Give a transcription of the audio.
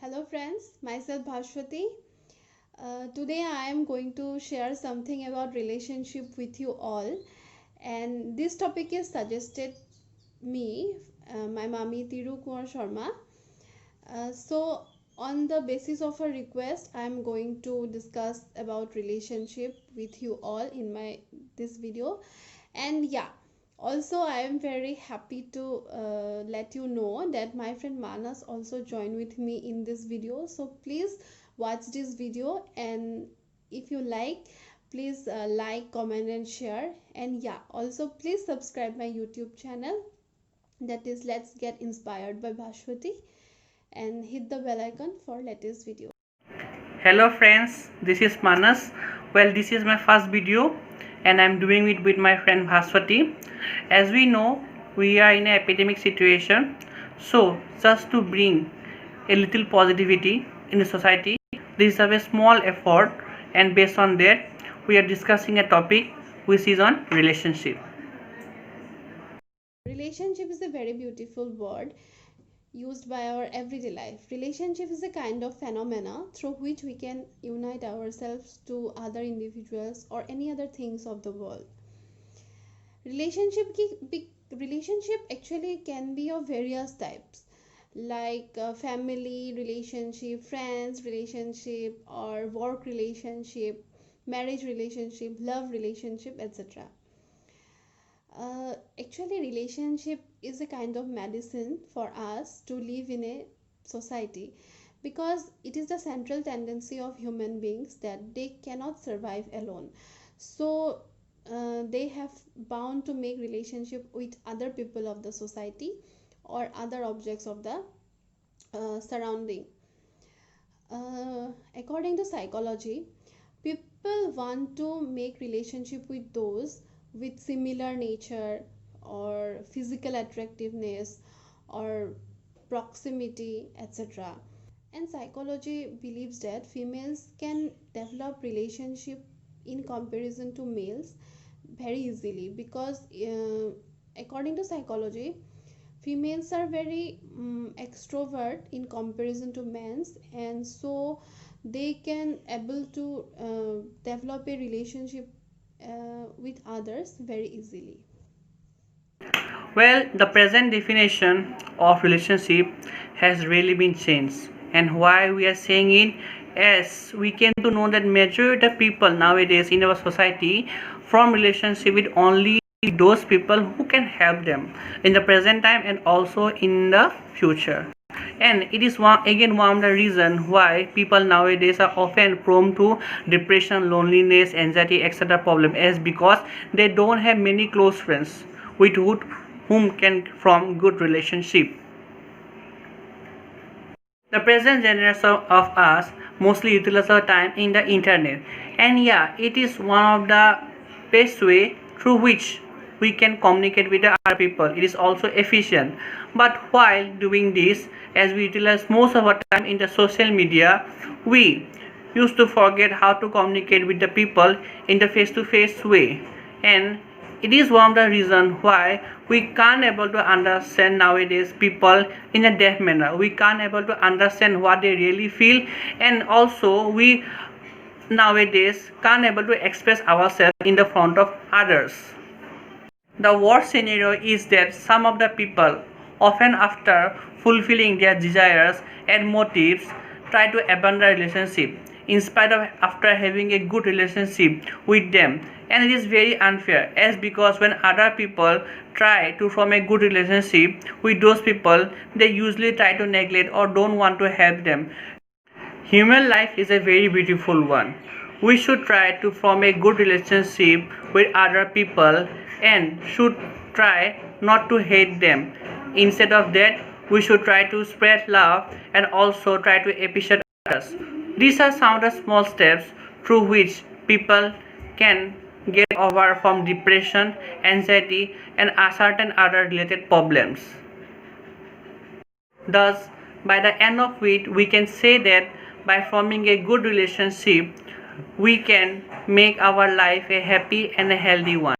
Hello friends, myself Bhashwati. Today I am going to share something about relationship with you all, and this topic is suggested me, my mommy Tiru Kumar Sharma. So on the basis of a request, I am going to discuss about relationship with you all in my this video, and yeah, also I am very happy to let you know that my friend Manas also joined with me in this video, so please watch this video, and if you please like, comment and share, and yeah, also please subscribe my YouTube channel, that is Let's Get Inspired by Bhashwati, and hit the bell icon for latest video. Hello friends, this is Manas. Well, this is my first video and I'm doing it with my friend Bhaswati. As we know, we are in an epidemic situation. So, just to bring a little positivity in the society, this is a small effort, and based on that, we are discussing a topic which is on relationship. Relationship is a very beautiful word used by our everyday life. Relationship is a kind of phenomena through which we can unite ourselves to other individuals or any other things of the world. Relationship actually can be of various types, like family relationship, friends relationship, or work relationship, marriage relationship, love relationship, etc. Actually, relationship is a kind of medicine for us to live in a society, because it is the central tendency of human beings that they cannot survive alone. So they have bound to make relationship with other people of the society or other objects of the surrounding. According to psychology, people want to make relationship with those with similar nature or physical attractiveness or proximity, etc. And psychology believes that females can develop relationship in comparison to males very easily, because according to psychology, females are very extrovert in comparison to men's, and so they can able to develop a relationship with others very easily. Well, the present definition of relationship has really been changed, and why we are saying it, as we came to know that majority of people nowadays in our society form relationship with only those people who can help them in the present time and also in the future. And it is one of the reason why people nowadays are often prone to depression, loneliness, anxiety, etc. problem, as because they don't have many close friends with whom can form good relationship. The present generation of us mostly utilize our time in the internet, and yeah, it is one of the best way through which we can communicate with the other people. It is also efficient, but while doing this, as we utilize most of our time in the social media, we used to forget how to communicate with the people in the face-to-face way, and it is one of the reasons why we can't able to understand nowadays people in a deaf manner. We can't able to understand what they really feel, and also we nowadays can't able to express ourselves in the front of others. The worst scenario is that some of the people, often after fulfilling their desires and motives, try to abandon the relationship in spite of after having a good relationship with them. And it is very unfair, as because when other people try to form a good relationship with those people, they usually try to neglect or don't want to help them. Human life is a very beautiful one. We should try to form a good relationship with other people and should try not to hate them. Instead of that, we should try to spread love and also try to appreciate others. These are some of the small steps through which people can get over from depression, anxiety, and certain other related problems. Thus, by the end of it, we can say that by forming a good relationship, we can make our life a happy and a healthy one.